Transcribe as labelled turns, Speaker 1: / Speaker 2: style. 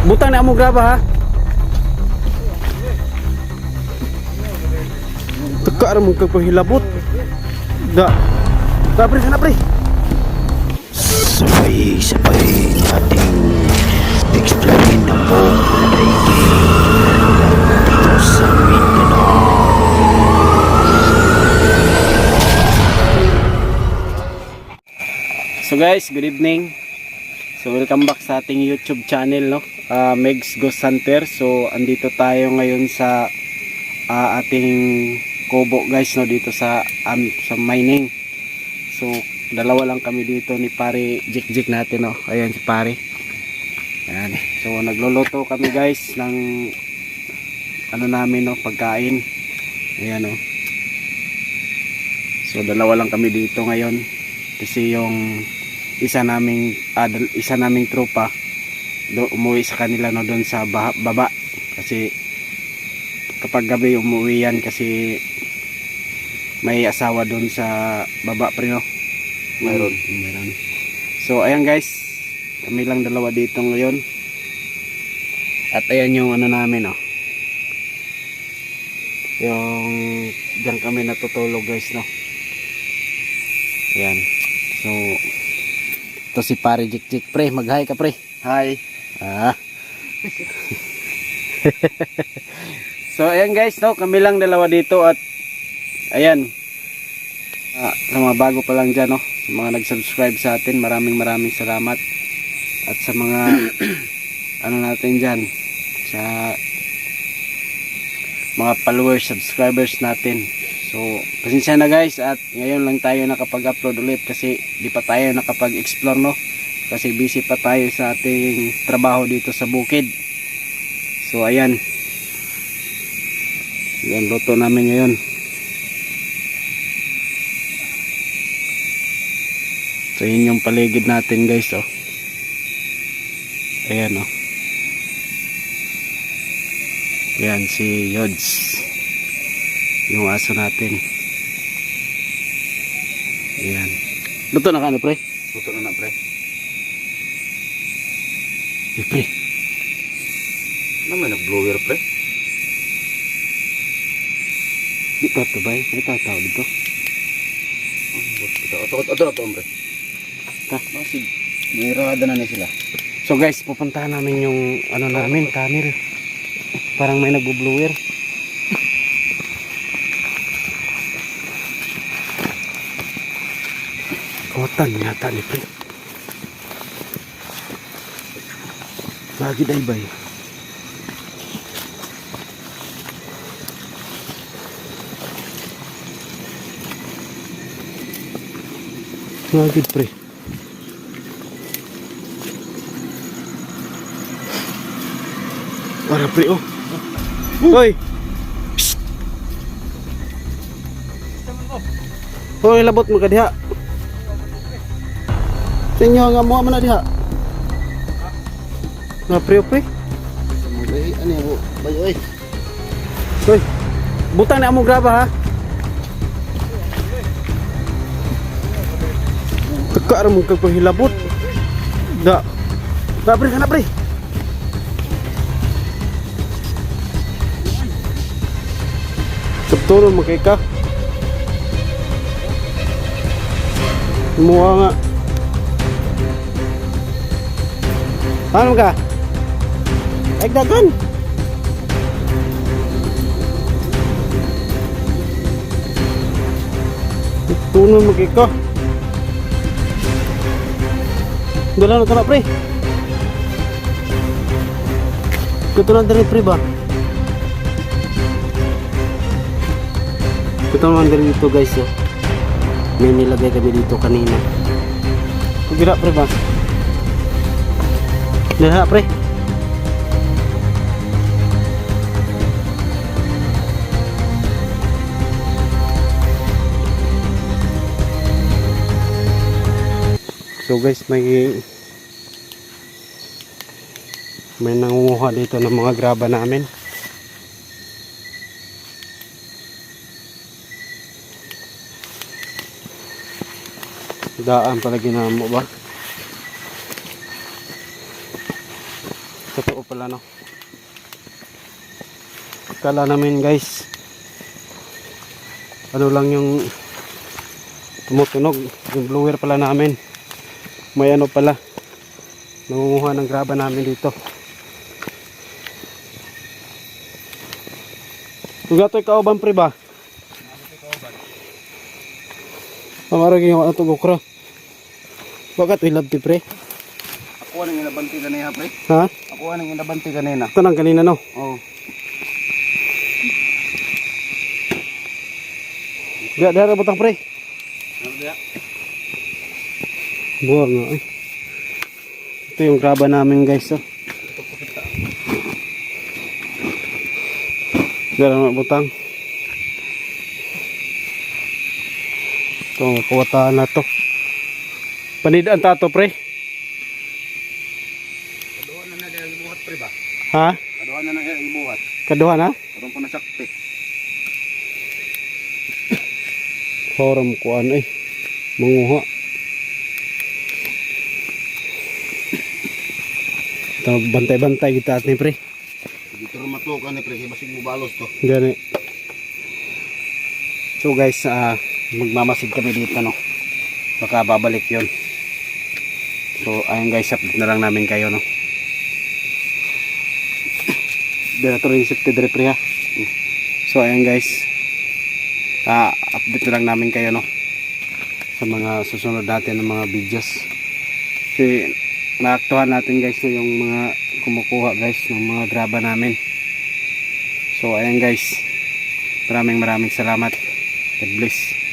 Speaker 1: Butang na mo graba ha. Teka ra mo kagpahilabot. Da. Da pre sana pre.
Speaker 2: Sabay-sabay nating explain ang buong daigdig dito sa Mindanao.
Speaker 1: So guys, good evening. So welcome back sa ating YouTube channel, no? Megs Ghost Hunter. So andito tayo ngayon sa ating kubo guys, no, dito sa mining. So dalawa lang kami dito ni pare Jik natin, no. Ayan si pare. Ayan. So nagluluto kami guys ng ano namin, no, pagkain. Ayan, no. So dalawa lang kami dito ngayon kasi yung isa naming tropa umuwi sa kanila, no, doon sa baba kasi kapag gabi umuwi yan kasi may asawa doon sa baba pre, no. Meron. So ayan guys, kami lang dalawa dito ngayon at ayan yung ano namin, no, yung diyan kami natutulog guys, no. Ayan. So ito si pare Jik pre, mag-hi ka pre.
Speaker 2: Hi.
Speaker 1: So ayan guys, no, kami lang dalawa dito at ayan, sa mga bago pa lang dyan, no, sa mga nag-subscribe sa atin, maraming salamat. At sa mga ano natin dyan, sa mga followers, subscribers natin. So pasensya na guys, at ngayon lang tayo nakapag-upload ulit kasi di pa tayo nakapag-explore, no, kasi busy pa tayo sa ating trabaho dito sa bukid. So ayan, yan luto namin ngayon. So yun yung paligid natin guys, oh. Ayan, oh. Ayan si Yods, yung aso natin. Ayan. Luto na ka na pre?
Speaker 2: Luto na pre.
Speaker 1: Pre.
Speaker 2: Ano may nag-blower pre?
Speaker 1: Di pa ito ba? May tataw dito.
Speaker 2: Ito pre. Masig. May rada na sila.
Speaker 1: So guys, pupuntahan namin yung ano namin, tunnel. Parang may nagbo-blower. Kotan yata ni pre. Lagi daybay. Lagi pre. Para pre, oh. Hoy. Hoy, labot mo ka diha. Tinyo nga mo man diha. Na pre.
Speaker 2: Ano yung bayo eh?
Speaker 1: Hoy. Butang na mo graba ha. Teka ra mo kagpahilabot. Da. Da pre kana pre. Sabtoro mo kay ka. Muha nga. Ano ka? Ay dagan. Tuno mo kay ka. Dala na pre. Ketulan dari pre ba? Ketulan dari itu guys, ya. May nilagay kami dito kanina. Kugira pre ba? Dala pre. So guys, may nangunguha dito ng mga graba namin. Daan pala ginamo ba? Totoo pala, no? Kala namin guys, ano lang yung tumutunog, yung blower pala namin. May ano pala, nangunguha ng graba namin dito. Tuga to'y kauban pre ba? Pamarag yung ato gokra. Bakit ilab ti pre?
Speaker 2: Ako nang inabanti kanina, pre.
Speaker 1: Ha?
Speaker 2: Ako nang inabanti kanina.
Speaker 1: Tanang kanina no?
Speaker 2: Oh.
Speaker 1: Dara butang pre.
Speaker 2: Ano dia?
Speaker 1: Buwag nga eh. Ito yung graba namin guys oh. Dara na butang. Ito kuwataan na to. Panidaan tato pre.
Speaker 2: Kaduhan na dia ibuhat, pre ba?
Speaker 1: Ha?
Speaker 2: Kaduhan na dia ibuhat.
Speaker 1: Kaduha na?
Speaker 2: Karon pa na sakti.
Speaker 1: Horam kuan eh. Manguha. Ito bantay-bantay kita at ni pre.
Speaker 2: Dito rin matukan ni pre, kaya basig mo balos to.
Speaker 1: Gani. So guys, magmamasid kami dito no. Baka babalik yon. So ayun guys, update na lang namin kayo no. Dito rin yung safety drip ha. So ayun guys, update na lang namin kayo no. Sa mga susunod natin ng mga videos. Kasi naaktuhan natin guys no, yung mga kumukuha guys ng mga graba namin. So ayan guys, maraming salamat. God bless.